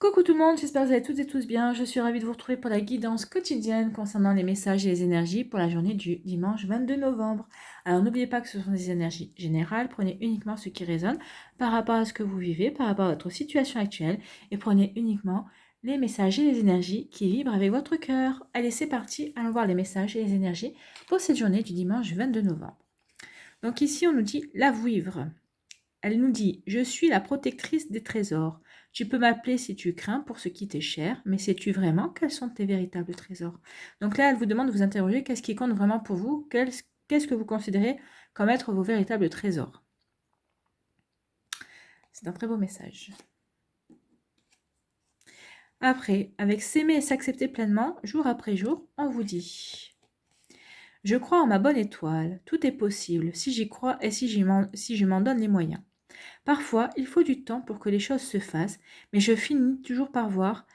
Coucou tout le monde, j'espère que vous allez toutes et tous bien. Je suis ravie de vous retrouver pour la guidance quotidienne concernant les messages et les énergies pour la journée du dimanche 22 novembre. Alors n'oubliez pas que ce sont des énergies générales, prenez uniquement ce qui résonne par rapport à ce que vous vivez, par rapport à votre situation actuelle et prenez uniquement les messages et les énergies qui vibrent avec votre cœur. Allez, c'est parti, allons voir les messages et les énergies pour cette journée du dimanche 22 novembre. Donc ici, on nous dit la vouivre. Elle nous dit: je suis la protectrice des trésors. Tu peux m'appeler si tu crains pour ce qui t'est cher, mais sais-tu vraiment quels sont tes véritables trésors? Donc là, elle vous demande de vous interroger qu'est-ce qui compte vraiment pour vous? Qu'est-ce que vous considérez comme être vos véritables trésors? C'est un très beau message. Après, avec s'aimer et s'accepter pleinement, jour après jour, on vous dit: je crois en ma bonne étoile, tout est possible si j'y crois et si je m'en donne les moyens. Parfois, il faut du temps pour que les choses se fassent, mais je finis toujours par voir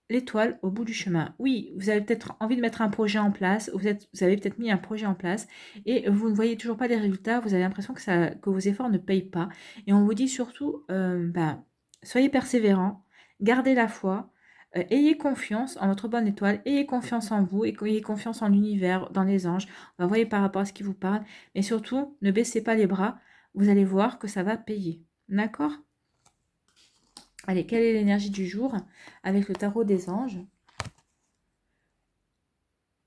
l'étoile au bout du chemin. Oui, vous avez peut-être envie de mettre un projet en place, vous avez peut-être mis un projet en place et vous ne voyez toujours pas les résultats, vous avez l'impression que vos efforts ne payent pas. Et on vous dit surtout, soyez persévérants, gardez la foi, ayez confiance en votre bonne étoile, ayez confiance en vous, et ayez confiance en l'univers, dans les anges. On va voir par rapport à ce qui vous parle, mais surtout, ne baissez pas les bras, vous allez voir que ça va payer. D'accord? Allez, quelle est l'énergie du jour avec le tarot des anges?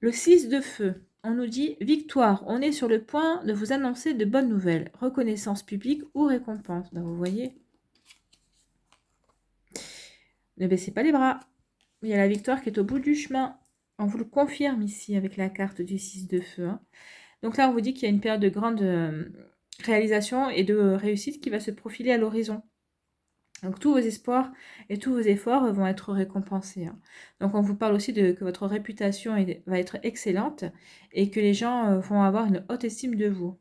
Le 6 de feu, on nous dit victoire, on est sur le point de vous annoncer de bonnes nouvelles, reconnaissance publique ou récompense. Donc vous voyez, ne baissez pas les bras. Il y a la victoire qui est au bout du chemin. On vous le confirme ici avec la carte du 6 de feu. Donc là, on vous dit qu'il y a une période de grande réalisation et de réussite qui va se profiler à l'horizon. Donc tous vos espoirs et tous vos efforts vont être récompensés. Donc on vous parle aussi que votre réputation va être excellente et que les gens vont avoir une haute estime de vous.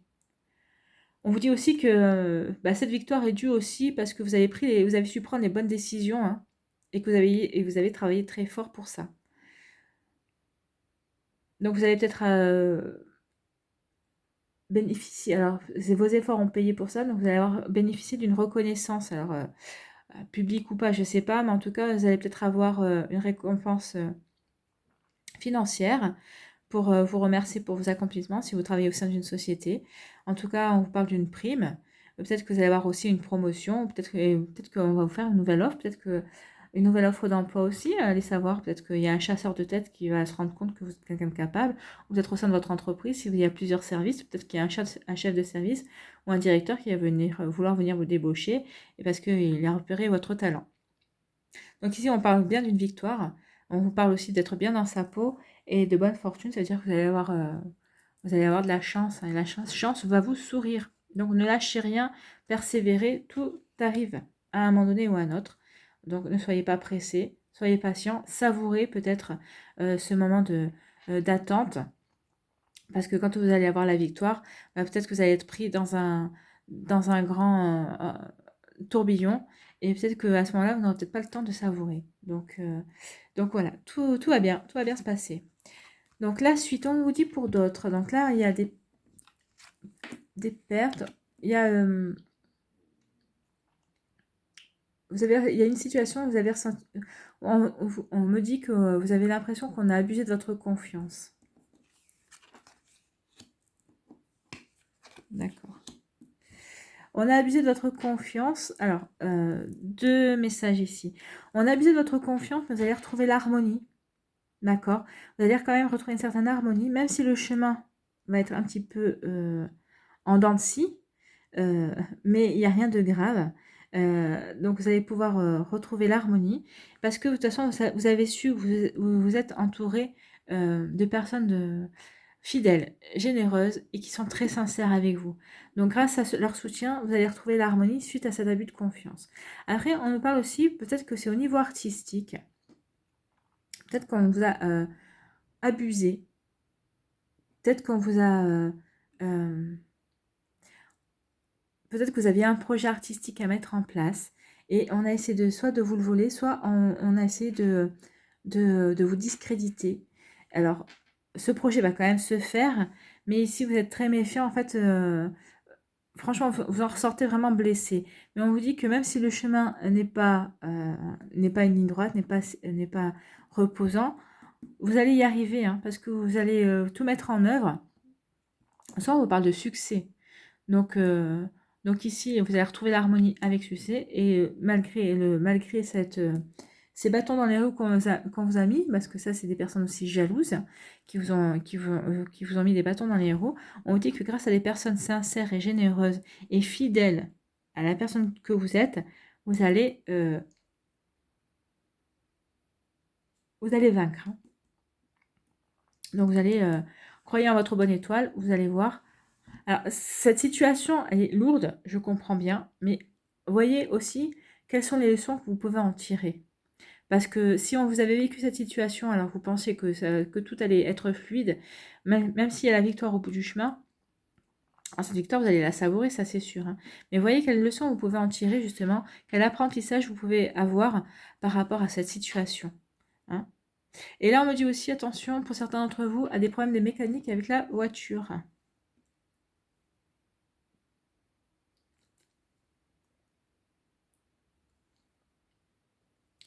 On vous dit aussi que cette victoire est due aussi parce que vous avez su prendre les bonnes décisions, et que vous avez travaillé très fort pour ça. Donc vous allez peut-être bénéficier, alors vos efforts ont payé pour ça, donc vous allez avoir bénéficié d'une reconnaissance. Alors public ou pas, je sais pas, mais en tout cas, vous allez peut-être avoir une récompense financière pour vous remercier pour vos accomplissements si vous travaillez au sein d'une société. En tout cas, on vous parle d'une prime. Peut-être que vous allez avoir aussi une promotion, peut-être qu'on va vous faire une nouvelle offre, peut-être que une nouvelle offre d'emploi aussi, allez savoir, peut-être qu'il y a un chasseur de tête qui va se rendre compte que vous êtes quelqu'un de capable, ou peut-être au sein de votre entreprise, si il y a plusieurs services, peut-être qu'il y a un chef de service ou un directeur qui va vouloir venir vous débaucher, et parce qu'il a repéré votre talent. Donc ici, on parle bien d'une victoire, on vous parle aussi d'être bien dans sa peau et de bonne fortune, c'est-à-dire que vous allez avoir de la chance, et la chance va vous sourire. Donc ne lâchez rien, persévérez, tout arrive à un moment donné ou à un autre. Donc ne soyez pas pressés, soyez patients, savourez peut-être ce moment d'attente, parce que quand vous allez avoir la victoire, peut-être que vous allez être pris dans un grand tourbillon, et peut-être qu'à ce moment-là, vous n'aurez peut-être pas le temps de savourer. Donc voilà, tout va bien se passer. Donc la suite, on vous dit pour d'autres. Donc là, il y a des pertes. Il y a, il y a une situation, vous avez ressenti, on me dit que vous avez l'impression qu'on a abusé de votre confiance. D'accord. On a abusé de votre confiance. Alors, deux messages ici. On a abusé de votre confiance, mais vous allez retrouver l'harmonie. D'accord? Vous allez quand même retrouver une certaine harmonie, même si le chemin va être un petit peu en dents de scie, mais il n'y a rien de grave. Donc vous allez pouvoir retrouver l'harmonie, parce que de toute façon, vous avez su, vous êtes entouré de personnes fidèles, généreuses et qui sont très sincères avec vous. Donc grâce à leur soutien, vous allez retrouver l'harmonie suite à cet abus de confiance. Après, on nous parle aussi, peut-être que c'est au niveau artistique, peut-être qu'on vous a abusé, peut-être qu'on vous a... peut-être que vous aviez un projet artistique à mettre en place et on a essayé soit de vous le voler, soit on a essayé de vous discréditer. Alors, ce projet va quand même se faire, mais si vous êtes très méfiant, en fait, franchement, vous en ressortez vraiment blessé. Mais on vous dit que même si le chemin n'est pas une ligne droite, n'est pas reposant, vous allez y arriver, hein, parce que vous allez tout mettre en œuvre. Ça, on vous parle de succès. Donc, donc ici, vous allez retrouver l'harmonie avec succès. Et malgré ces bâtons dans les roues qu'on vous a mis, parce que ça, c'est des personnes aussi jalouses qui vous ont mis des bâtons dans les roues, on vous dit que grâce à des personnes sincères et généreuses et fidèles à la personne que vous êtes, vous allez vaincre, hein. Donc vous allez croyez en votre bonne étoile, vous allez voir. Alors, cette situation, elle est lourde, je comprends bien, mais voyez aussi quelles sont les leçons que vous pouvez en tirer. Parce que si on vous avait vécu cette situation, alors vous pensiez que tout allait être fluide, même s'il y a la victoire au bout du chemin, alors cette victoire, vous allez la savourer, ça c'est sûr, hein. Mais voyez quelles leçons vous pouvez en tirer justement, quel apprentissage vous pouvez avoir par rapport à cette situation, hein. Et là, on me dit aussi, attention, pour certains d'entre vous, à des problèmes de mécanique avec la voiture.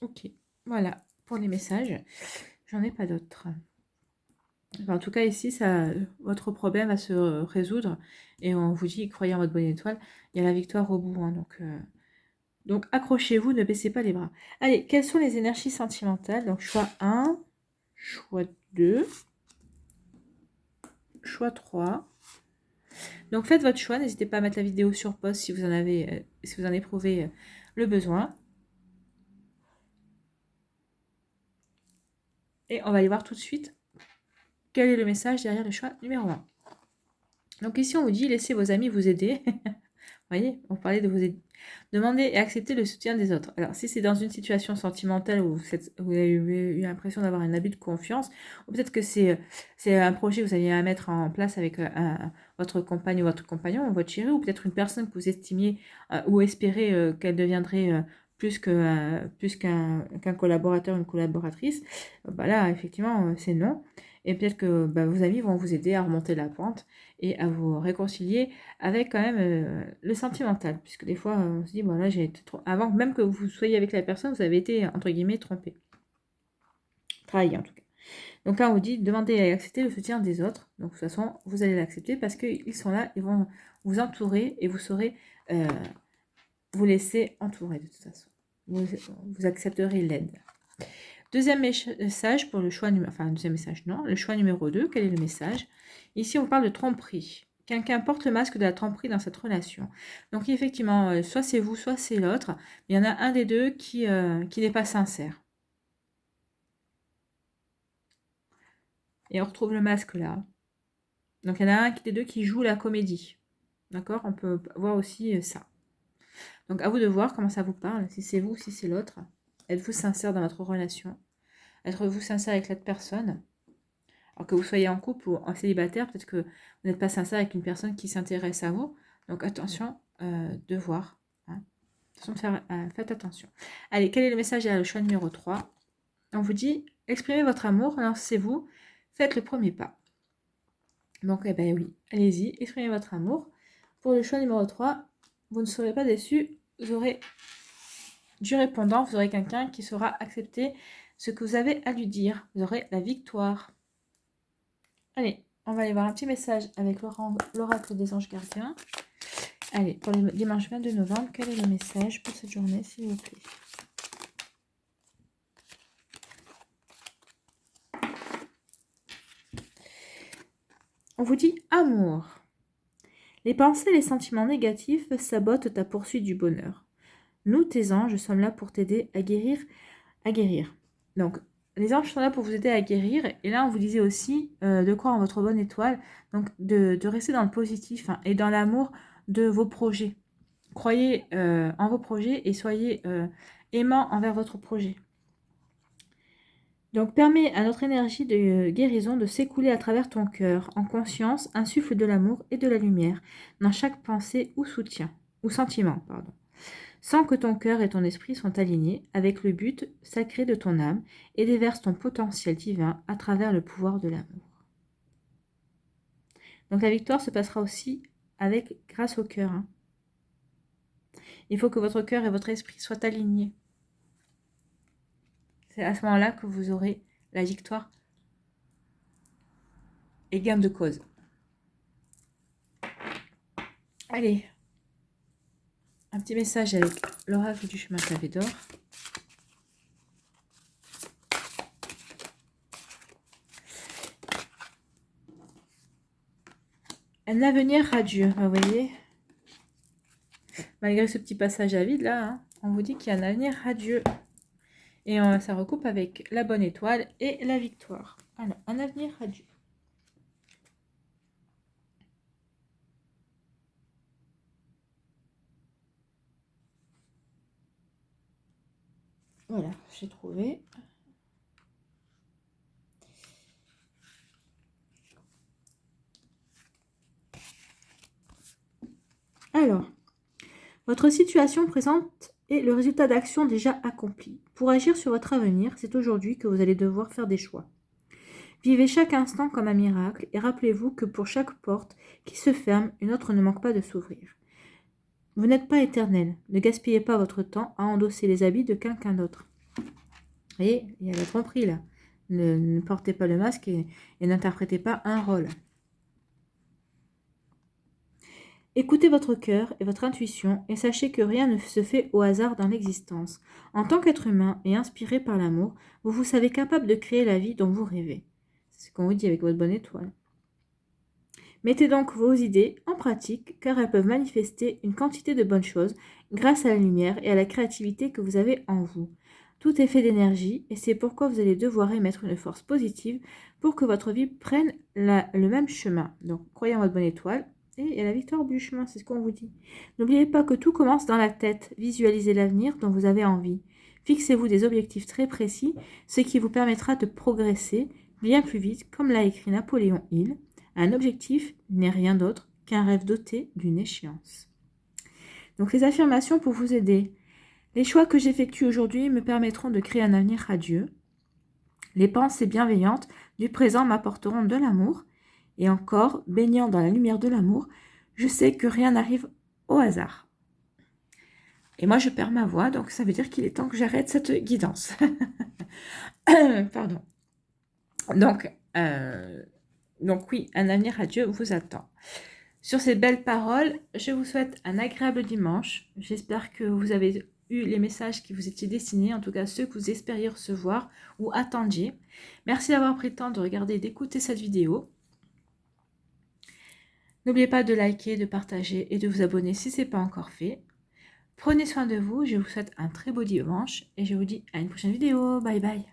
Ok, voilà pour les messages. J'en ai pas d'autres. Enfin, en tout cas, ici, votre problème va se résoudre. Et on vous dit, croyez en votre bonne étoile, il y a la victoire au bout, hein, donc accrochez-vous, ne baissez pas les bras. Allez, quelles sont les énergies sentimentales? Donc, choix 1, choix 2, choix 3. Donc, faites votre choix. N'hésitez pas à mettre la vidéo sur pause si vous en éprouvez le besoin. Et on va aller voir tout de suite quel est le message derrière le choix numéro 1. Donc ici, on vous dit, laissez vos amis vous aider. Vous voyez, on parlait de vous aider. Demandez et acceptez le soutien des autres. Alors, si c'est dans une situation sentimentale où vous avez eu l'impression d'avoir un abus de confiance, ou peut-être que c'est un projet que vous allez mettre en place avec votre compagne ou votre compagnon, ou votre chéri, ou peut-être une personne que vous estimiez ou espérez qu'elle deviendrait plus qu'un collaborateur, une collaboratrice, bah là, effectivement, c'est non. Et peut-être que vos amis vont vous aider à remonter la pente et à vous réconcilier avec quand même le sentimental. Puisque des fois, on se dit, voilà, j'ai été trop... Avant même que vous soyez avec la personne, vous avez été, entre guillemets, trompé. Trahi, en tout cas. Donc là, on vous dit, demandez et accepter le soutien des autres. Donc, de toute façon, vous allez l'accepter parce qu'ils sont là, ils vont vous entourer et vous saurez vous laisser entourer de toute façon. Vous accepterez l'aide. Deuxième message pour le choix numéro... Enfin, deuxième message, non. Le choix numéro 2, quel est le message? Ici, on parle de tromperie. Quelqu'un porte le masque de la tromperie dans cette relation. Donc, effectivement, soit c'est vous, soit c'est l'autre. Mais il y en a un des deux qui n'est pas sincère. Et on retrouve le masque là. Donc, il y en a un des deux qui joue la comédie. D'accord? On peut voir aussi ça. Donc, à vous de voir comment ça vous parle. Si c'est vous, si c'est l'autre. Êtes-vous sincère dans votre relation? Êtes-vous sincère avec l'autre personne? Alors que vous soyez en couple ou en célibataire, peut-être que vous n'êtes pas sincère avec une personne qui s'intéresse à vous. Donc attention de voir. Hein. Faites attention. Allez, quel est le message derrière le choix numéro 3? On vous dit, exprimez votre amour, lancez-vous, faites le premier pas. Donc, eh ben oui, allez-y, exprimez votre amour. Pour le choix numéro 3, vous ne serez pas déçus, vous aurez du répondant, vous aurez quelqu'un qui saura accepter ce que vous avez à lui dire. Vous aurez la victoire. Allez, on va aller voir un petit message avec l'oracle des anges gardiens. Allez, pour le dimanche 22 novembre, quel est le message pour cette journée, s'il vous plaît? On vous dit amour. Les pensées et les sentiments négatifs sabotent ta poursuite du bonheur. Nous, tes anges, sommes là pour t'aider à guérir. Donc, les anges sont là pour vous aider à guérir. Et là, on vous disait aussi de croire en votre bonne étoile. Donc, de rester dans le positif et dans l'amour de vos projets. Croyez en vos projets et soyez aimant envers votre projet. Donc, permets à notre énergie de guérison de s'écouler à travers ton cœur. En conscience, insuffle de l'amour et de la lumière dans chaque pensée ou sentiment, sans que ton cœur et ton esprit soient alignés avec le but sacré de ton âme et déverse ton potentiel divin à travers le pouvoir de l'amour. Donc la victoire se passera aussi grâce au cœur. Hein. Il faut que votre cœur et votre esprit soient alignés. C'est à ce moment-là que vous aurez la victoire et gain de cause. Allez, un petit message avec l'oracle du chemin clavé d'or. Un avenir radieux, vous voyez. Malgré ce petit passage à vide là, hein, on vous dit qu'il y a un avenir radieux. Et ça recoupe avec la bonne étoile et la victoire. Alors, un avenir radieux. Voilà, j'ai trouvé. Alors, votre situation présente est le résultat d'actions déjà accomplies. Pour agir sur votre avenir, c'est aujourd'hui que vous allez devoir faire des choix. Vivez chaque instant comme un miracle et rappelez-vous que pour chaque porte qui se ferme, une autre ne manque pas de s'ouvrir. Vous n'êtes pas éternel. Ne gaspillez pas votre temps à endosser les habits de quelqu'un d'autre. Vous voyez, il y a la tromperie là. Ne portez pas le masque et n'interprétez pas un rôle. Écoutez votre cœur et votre intuition et sachez que rien ne se fait au hasard dans l'existence. En tant qu'être humain et inspiré par l'amour, vous vous savez capable de créer la vie dont vous rêvez. C'est ce qu'on vous dit avec votre bonne étoile. Mettez donc vos idées en pratique car elles peuvent manifester une quantité de bonnes choses grâce à la lumière et à la créativité que vous avez en vous. Tout est fait d'énergie et c'est pourquoi vous allez devoir émettre une force positive pour que votre vie prenne le même chemin. Donc croyez en votre bonne étoile. Et la victoire au bout du chemin, c'est ce qu'on vous dit. N'oubliez pas que tout commence dans la tête. Visualisez l'avenir dont vous avez envie. Fixez-vous des objectifs très précis, ce qui vous permettra de progresser bien plus vite, comme l'a écrit Napoléon Hill. Un objectif n'est rien d'autre qu'un rêve doté d'une échéance. Donc les affirmations pour vous aider. Les choix que j'effectue aujourd'hui me permettront de créer un avenir radieux. Les pensées bienveillantes du présent m'apporteront de l'amour. Et encore, baignant dans la lumière de l'amour, je sais que rien n'arrive au hasard. Et moi, je perds ma voix, donc ça veut dire qu'il est temps que j'arrête cette guidance. Pardon. Donc oui, un avenir radieux vous attend. Sur ces belles paroles, je vous souhaite un agréable dimanche. J'espère que vous avez eu les messages qui vous étaient destinés, en tout cas ceux que vous espériez recevoir ou attendiez. Merci d'avoir pris le temps de regarder et d'écouter cette vidéo. N'oubliez pas de liker, de partager et de vous abonner si ce n'est pas encore fait. Prenez soin de vous, je vous souhaite un très beau dimanche et je vous dis à une prochaine vidéo. Bye bye.